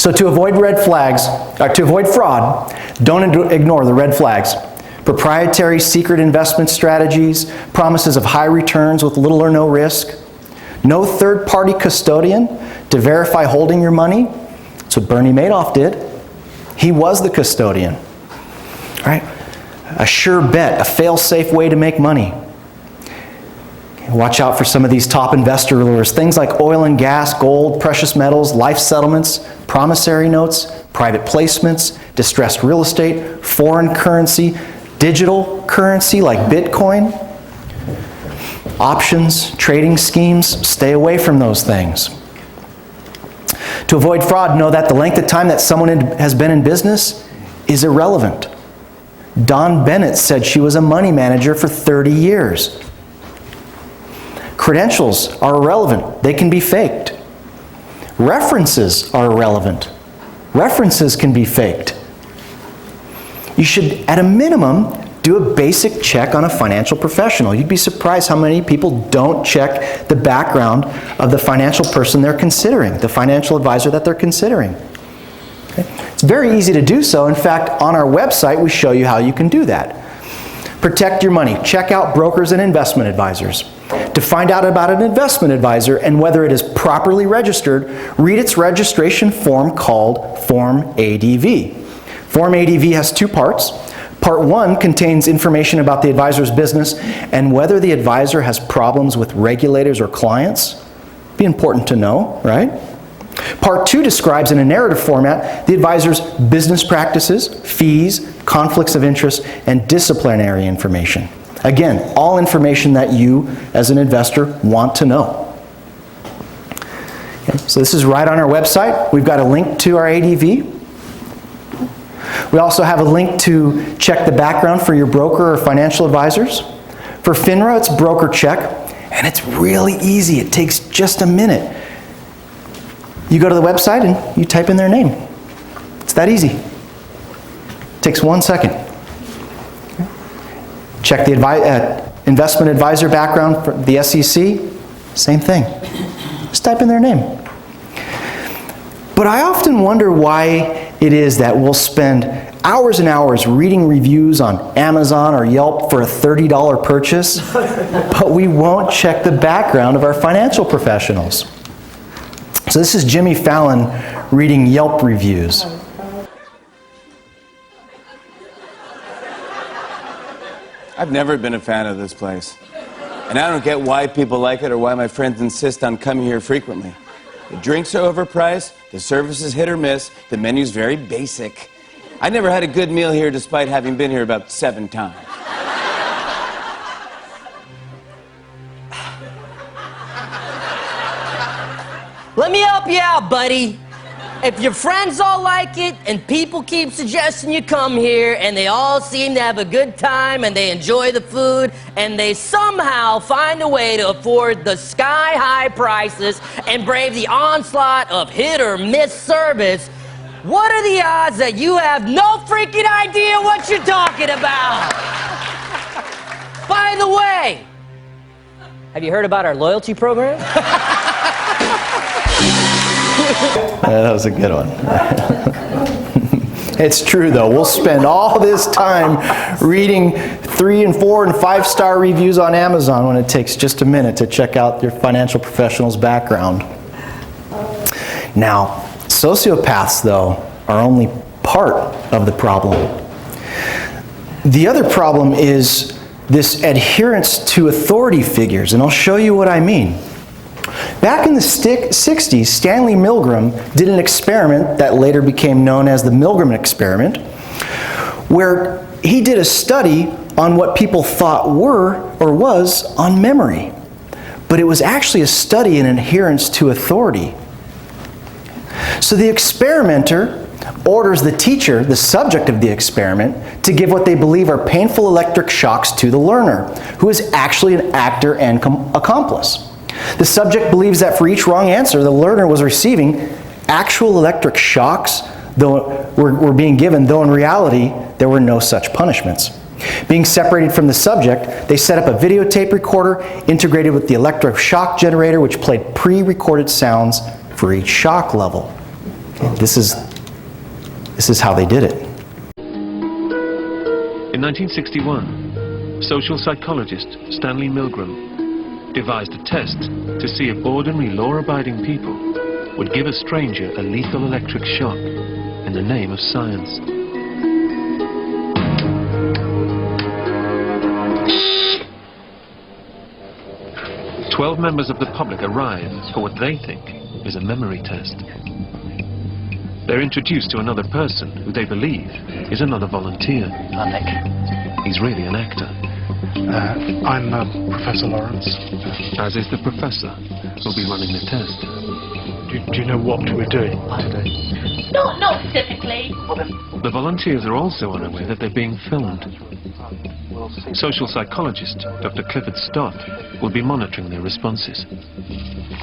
So to avoid to avoid fraud, don't ignore the red flags. Proprietary secret investment strategies, promises of high returns with little or no risk, no third-party custodian to verify holding your money. That's what Bernie Madoff did. He was the custodian. Right? A sure bet, a fail-safe way to make money. Watch out for some of these top investor lures. Things like oil and gas, gold, precious metals, life settlements, promissory notes, private placements, distressed real estate, foreign currency, digital currency like Bitcoin, options, trading schemes. Stay away from those things. To avoid fraud, know that the length of time that someone has been in business is irrelevant. Dawn Bennett said she was a money manager for 30 years. Credentials are irrelevant. They can be faked. References are irrelevant. References can be faked. You should, at a minimum, do a basic check on a financial professional. You'd be surprised how many people don't check the background of the financial person they're considering, the financial advisor that they're considering. Okay? It's very easy to do so. In fact, on our website, we show you how you can do that. Protect your money. Check out brokers and investment advisors. To find out about an investment advisor and whether it is properly registered, read its registration form called Form ADV. Form ADV has two parts. Part 1 contains information about the advisor's business and whether the advisor has problems with regulators or clients. Be important to know, right? Part 2 describes in a narrative format the advisor's business practices, fees, conflicts of interest, and disciplinary information. Again, all information that you, as an investor, want to know. Okay, so this is right on our website. We've got a link to our ADV. We also have a link to check the background for your broker or financial advisors. For FINRA, it's broker check, and it's really easy. It takes just a minute. You go to the website and you type in their name. It's that easy. It takes 1 second. Check the investment advisor background for the SEC. Same thing. Just type in their name. But I often wonder why it is that we'll spend hours and hours reading reviews on Amazon or Yelp for a $30 purchase, but we won't check the background of our financial professionals. So this is Jimmy Fallon reading Yelp reviews. I've never been a fan of this place. And I don't get why people like it or why my friends insist on coming here frequently. The drinks are overpriced, the service is hit or miss, the menu's very basic. I never had a good meal here despite having been here about 7 times. Let me help you out, buddy. If your friends all like it and people keep suggesting you come here and they all seem to have a good time and they enjoy the food and they somehow find a way to afford the sky-high prices and brave the onslaught of hit-or-miss service, what are the odds that you have no freaking idea what you're talking about? By the way, have you heard about our loyalty program? That was a good one. It's true though, we'll spend all this time reading 3 and 4 and 5-star reviews on Amazon when it takes just a minute to check out your financial professional's background. Now, sociopaths though are only part of the problem. The other problem is this adherence to authority figures, and I'll show you what I mean. Back in the 60s, Stanley Milgram did an experiment that later became known as the Milgram Experiment, where he did a study on what people thought were or was on memory. But it was actually a study in adherence to authority. So the experimenter orders the teacher, the subject of the experiment, to give what they believe are painful electric shocks to the learner, who is actually an actor and accomplice. The subject believes that for each wrong answer, the learner was receiving actual electric shocks were being given, though in reality, there were no such punishments. Being separated from the subject, they set up a videotape recorder integrated with the electric shock generator, which played pre-recorded sounds for each shock level. This is how they did it. In 1961, social psychologist Stanley Milgram devised a test to see if ordinary law-abiding people would give a stranger a lethal electric shock in the name of science. Twelve members of the public arrive for what they think is a memory test. They're introduced to another person who they believe is another volunteer. I'm Nick. He's really an actor. I'm Professor Lawrence. As is the professor who'll be running the test. Do you know what we're doing today? Not specifically. The volunteers are also unaware that they're being filmed. Social psychologist Dr. Clifford Stott will be monitoring their responses.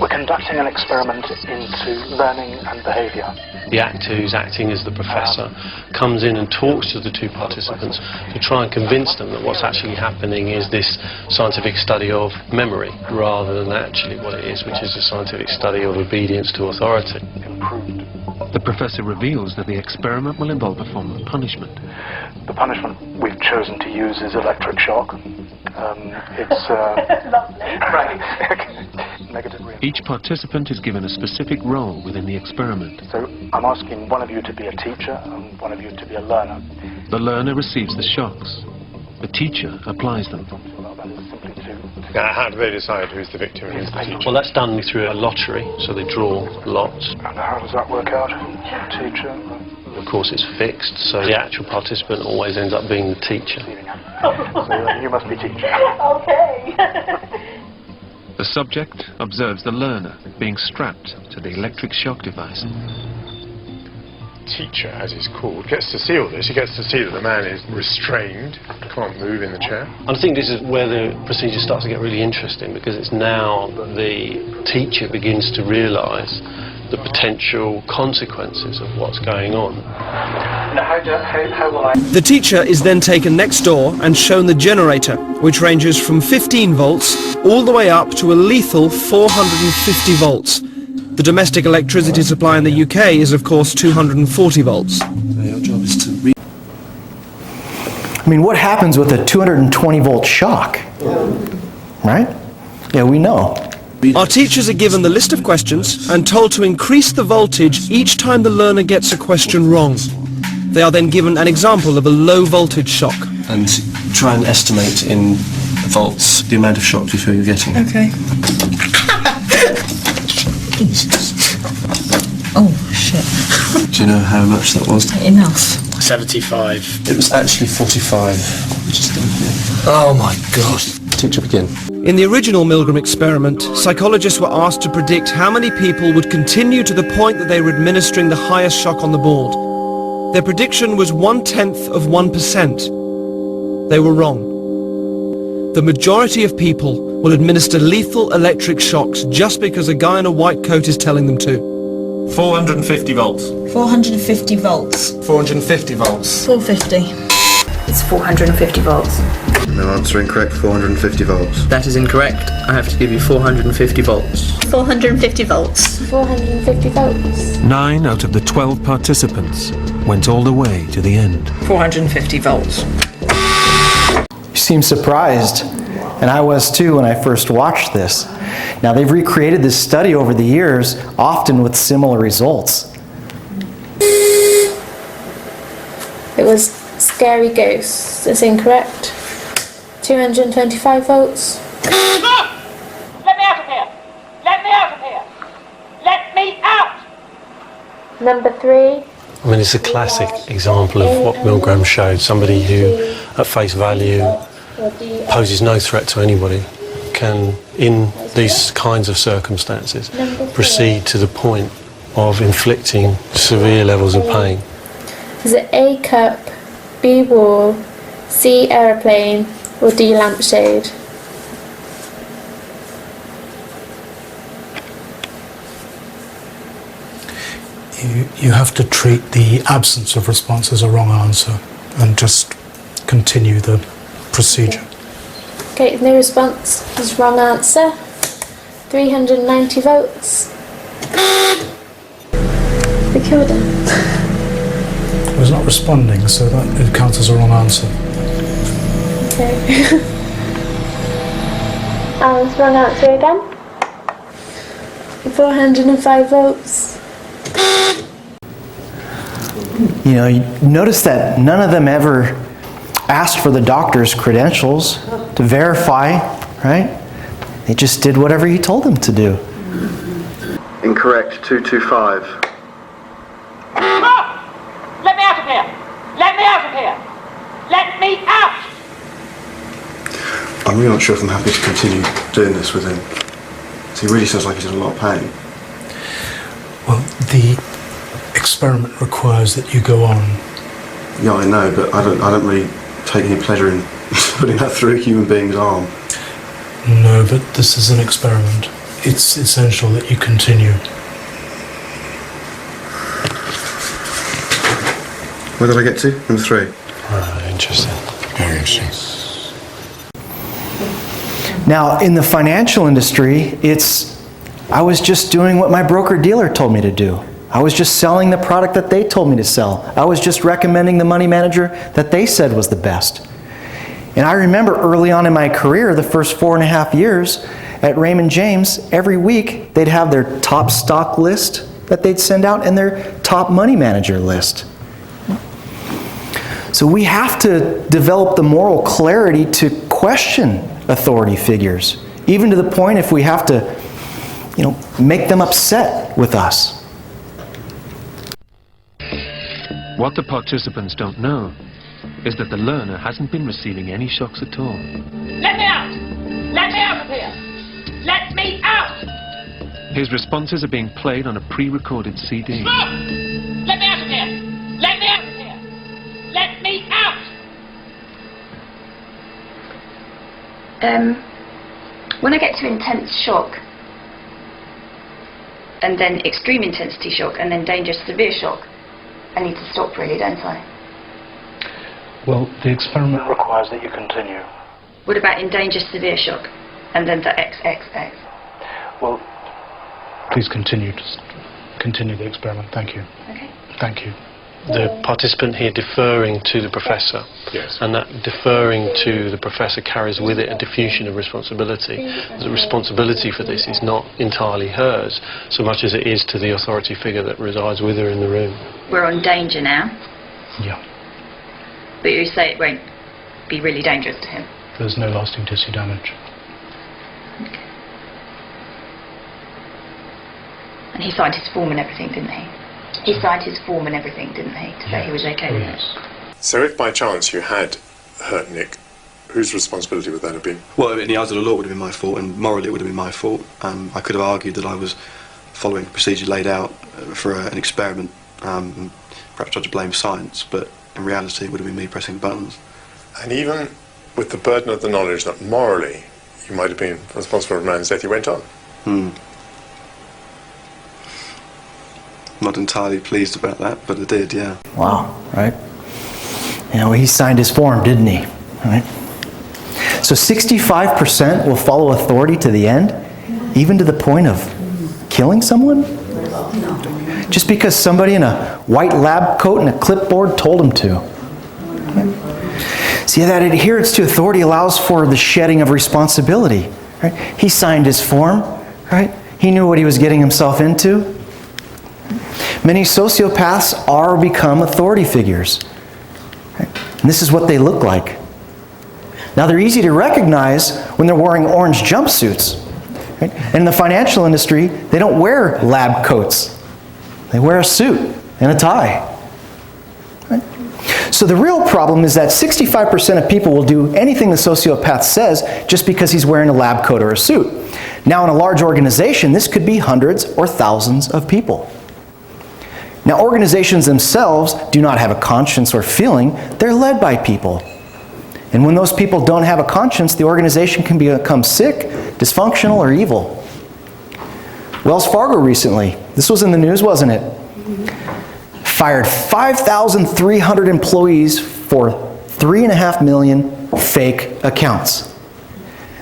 We're conducting an experiment into learning and behaviour. The actor who's acting as the professor comes in and talks to the two participants to try and convince them that what's actually happening is this scientific study of memory rather than actually what it is, which is a scientific study of obedience to authority. The professor reveals that the experiment will involve a form of punishment. The punishment we've chosen to use is electric shock. It's right. Negative reinforcement. Each participant is given a specific role within the experiment. So I'm asking one of you to be a teacher and one of you to be a learner. The learner receives the shocks. The teacher applies them. How do they decide who's the victim and who's the teacher? Well, that's done through a lottery, so they draw lots. And how does that work out? Teacher? Of course, it's fixed, so the actual participant always ends up being the teacher. So you must be teacher. Okay. The subject observes the learner being strapped to the electric shock device. Teacher, as he's called, gets to see all this. He gets to see that the man is restrained, can't move in the chair. And I think this is where the procedure starts to get really interesting, because it's now that the teacher begins to realise the potential consequences of what's going on. The teacher is then taken next door and shown the generator, which ranges from 15 volts all the way up to a lethal 450 volts. The domestic electricity supply in the UK is, of course, 240 volts. Your job is to I mean, what happens with a 220 volt shock? Right? Yeah, we know. Our teachers are given the list of questions and told to increase the voltage each time the learner gets a question wrong. They are then given an example of a low voltage shock. And try and estimate in volts the amount of shock you feel you're getting. Okay. Oh, shit. Do you know how much that was? Enough. 75. It was actually 45. Just Oh my God. Teacher, begin. In the original Milgram experiment, psychologists were asked to predict how many people would continue to the point that they were administering the highest shock on the board. Their prediction was 1/10 of 1%. They were wrong. The majority of people will administer lethal electric shocks just because a guy in a white coat is telling them to. 450 volts. 450 volts. 450 volts. 450. It's 450 volts. No, answer incorrect. 450 volts. That is incorrect. I have to give you 450 volts. 450 volts. 450 volts. 9 out of the 12 participants went all the way to the end. 450 volts. You seem surprised, and I was too when I first watched this. Now, they've recreated this study over the years, often with similar results. It was scary ghosts. That's incorrect. 225 volts. Let me out of here! Let me out of here! Let me out! Number 3. I mean, it's a classic example of what Milgram showed. Somebody who, at face value, poses no threat to anybody, can, in these kinds of circumstances, proceed to the point of inflicting severe levels of pain. Is it A, cup, B, wall, C, aeroplane, or D, lampshade? You have to treat the absence of response as a wrong answer and just continue the procedure. Okay, no response is wrong answer. 390 volts. The killed him. He was not responding, so that it counts as a wrong answer. Okay. Alan's wrong answer again. 405 votes. You know, you notice that none of them ever asked for the doctor's credentials to verify, right? They just did whatever he told them to do. Incorrect, 225. Stop! Let me out of here! Let me out of here! Let me out! I'm really not sure if I'm happy to continue doing this with him. So he really sounds like he's in a lot of pain. Well, the experiment requires that you go on. Yeah, I know, but I don't really take any pleasure in putting that through a human being's arm. No, but this is an experiment. It's essential that you continue. Where did I get to? Number 3. Interesting. Very interesting. Now, in the financial industry, I was just doing what my broker-dealer told me to do. I was just selling the product that they told me to sell. I was just recommending the money manager that they said was the best. And I remember early on in my career, the first 4.5 years at Raymond James, every week they'd have their top stock list that they'd send out and their top money manager list. So we have to develop the moral clarity to question authority figures, even to the point if we have to, make them upset with us. What the participants don't know is that the learner hasn't been receiving any shocks at all. Let me out! Let me out of here! Let me out! His responses are being played on a pre-recorded CD. Stop! Let me out of here! Let me out of here! Let me out! When I get to intense shock, and then extreme intensity shock, and then dangerous severe shock, I need to stop really, don't I? Well, the experiment requires that you continue. What about in dangerous severe shock, and then the XXX? Well, please continue the experiment. Thank you. Okay. Thank you. The participant here deferring to the professor, Yes. and that deferring to the professor carries with it a diffusion of responsibility. The responsibility for this is not entirely hers, so much as it is to the authority figure that resides with her in the room. We're on danger now, Yeah. but you say it won't be really dangerous to him. There's no lasting tissue damage. And he signed his form and everything, didn't he? He signed his form and everything, didn't he, to say he was okay with it? So if by chance you had hurt Nick, whose responsibility would that have been? Well, in the eyes of the law it would have been my fault, and morally it would have been my fault. I could have argued that I was following the procedure laid out for an experiment, perhaps tried to blame science, but in reality it would have been me pressing buttons. And even with the burden of the knowledge that morally you might have been responsible for a man's death, you went on? Not entirely pleased about that, but I did, yeah. Wow, right? He signed his form, didn't he? Right? So 65% will follow authority to the end, even to the point of killing someone? Just because somebody in a white lab coat and a clipboard told him to. Right? See, that adherence to authority allows for the shedding of responsibility. Right? He signed his form, right? He knew what he was getting himself into. Many sociopaths are or become authority figures. Right? And this is what they look like. Now, they're easy to recognize when they're wearing orange jumpsuits. Right? And in the financial industry, they don't wear lab coats. They wear a suit and a tie. Right? So the real problem is that 65% of people will do anything the sociopath says just because he's wearing a lab coat or a suit. Now, in a large organization, this could be hundreds or thousands of people. Now, organizations themselves do not have a conscience or feeling. They're led by people. And when those people don't have a conscience, the organization can become sick, dysfunctional, or evil. Wells Fargo recently, this was in the news, wasn't it? Fired 5,300 employees for 3.5 million fake accounts.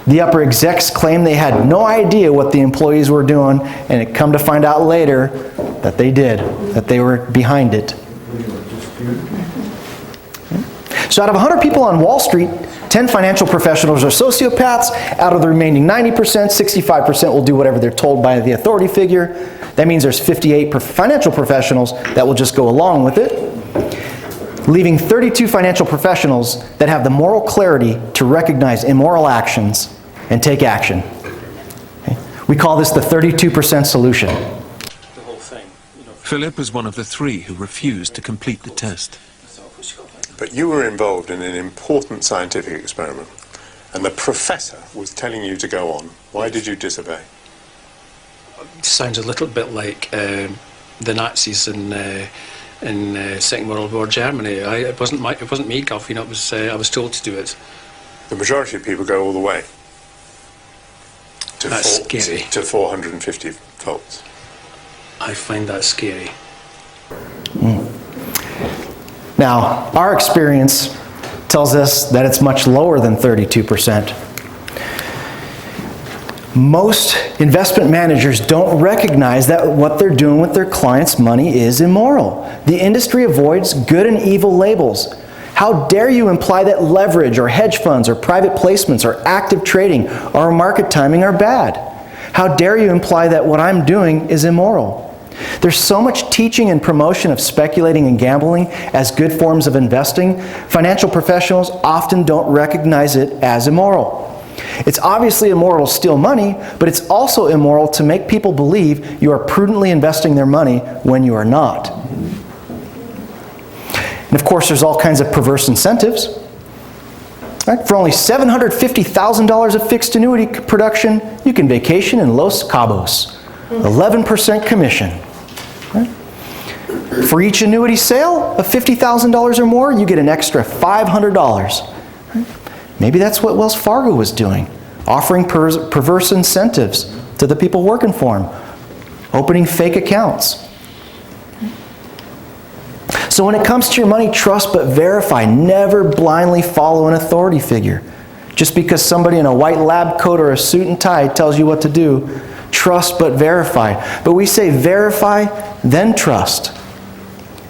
The upper execs claim they had no idea what the employees were doing, and it come to find out later that they did, that they were behind it. So out of 100 people on Wall Street, 10 financial professionals are sociopaths. Out of the remaining 90%, 65% will do whatever they're told by the authority figure. That means there's 58 financial professionals that will just go along with it, leaving 32 financial professionals that have the moral clarity to recognize immoral actions and take action. Okay? We call this the 32% solution. Philip was one of the 3 who refused to complete the test. But you were involved in an important scientific experiment, and the professor was telling you to go on. Why did you disobey? Sounds a little bit like the Nazis in Second World War Germany. It wasn't me, Guff. You know, it was I was told to do it. The majority of people go all the way. That's scary. To 450 volts. I find that scary. Now, our experience tells us that it's much lower than 32%. Most investment managers don't recognize that what they're doing with their clients' money is immoral. The industry avoids good and evil labels. How dare you imply that leverage or hedge funds or private placements or active trading or market timing are bad? How dare you imply that what I'm doing is immoral? There's so much teaching and promotion of speculating and gambling as good forms of investing, financial professionals often don't recognize it as immoral. It's obviously immoral to steal money, but it's also immoral to make people believe you are prudently investing their money when you are not. And of course, there's all kinds of perverse incentives. Right? For only $750,000 of fixed annuity production, you can vacation in Los Cabos. 11% commission. Right? For each annuity sale of $50,000 or more, you get an extra $500. Right? Maybe that's what Wells Fargo was doing, offering perverse incentives to the people working for them, opening fake accounts. So when it comes to your money, trust but verify. Never blindly follow an authority figure. Just because somebody in a white lab coat or a suit and tie tells you what to do, trust but verify. But we say verify, then trust.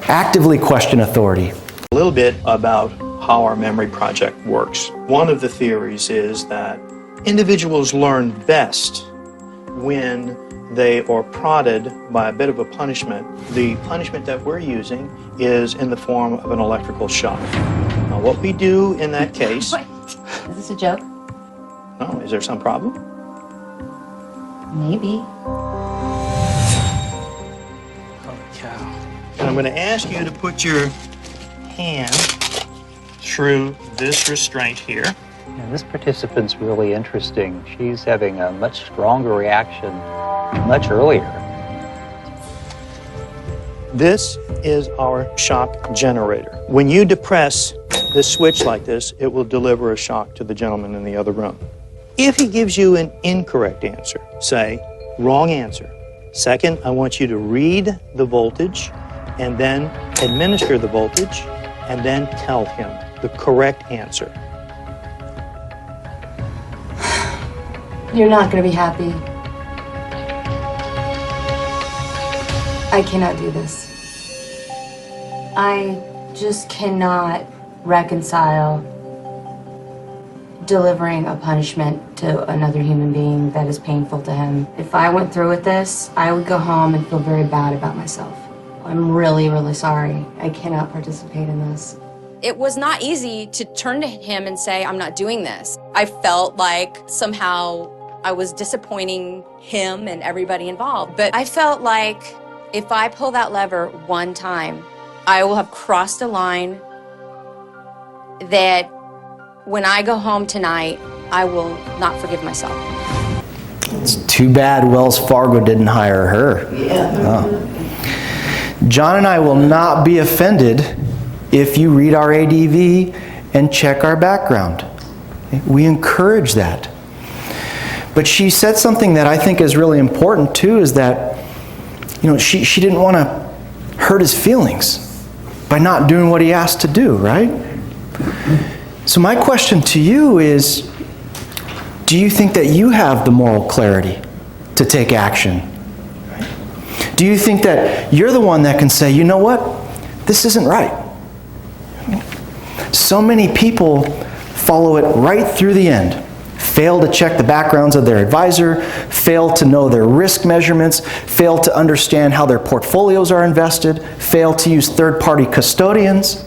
Actively question authority. A little bit about how our memory project works. One of the theories is that individuals learn best when they are prodded by a bit of a punishment. The punishment that we're using is in the form of an electrical shock. Now what we do in that case... Wait, is this a joke? Oh, is there some problem? Maybe. And I'm going to ask you to put your hand through this restraint here. And this participant's really interesting. She's having a much stronger reaction much earlier. This is our shock generator. When you depress this switch like this, it will deliver a shock to the gentleman in the other room. If he gives you an incorrect answer, say, wrong answer. Second, I want you to read the voltage and then administer the voltage and then tell him the correct answer. You're not going to be happy. I cannot do this. I just cannot reconcile delivering a punishment to another human being that is painful to him. If I went through with this, I would go home and feel very bad about myself. I'm really, really sorry. I cannot participate in this. It was not easy to turn to him and say, I'm not doing this. I felt like somehow I was disappointing him and everybody involved. But I felt like if I pull that lever one time, I will have crossed a line that when I go home tonight, I will not forgive myself. It's too bad Wells Fargo didn't hire her. Yeah. Oh. John and I will not be offended if you read our ADV and check our background. We encourage that. But she said something that I think is really important too, is that, you know, she didn't want to hurt his feelings by not doing what he asked to do, right? So my question to you is, Do you think that you have the moral clarity to take action? Do you think that you're the one that can say, you know what, this isn't right? So many people follow it right through the end. Fail to check the backgrounds of their advisor, fail to know their risk measurements, fail to understand how their portfolios are invested, fail to use third-party custodians,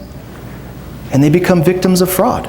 and they become victims of fraud.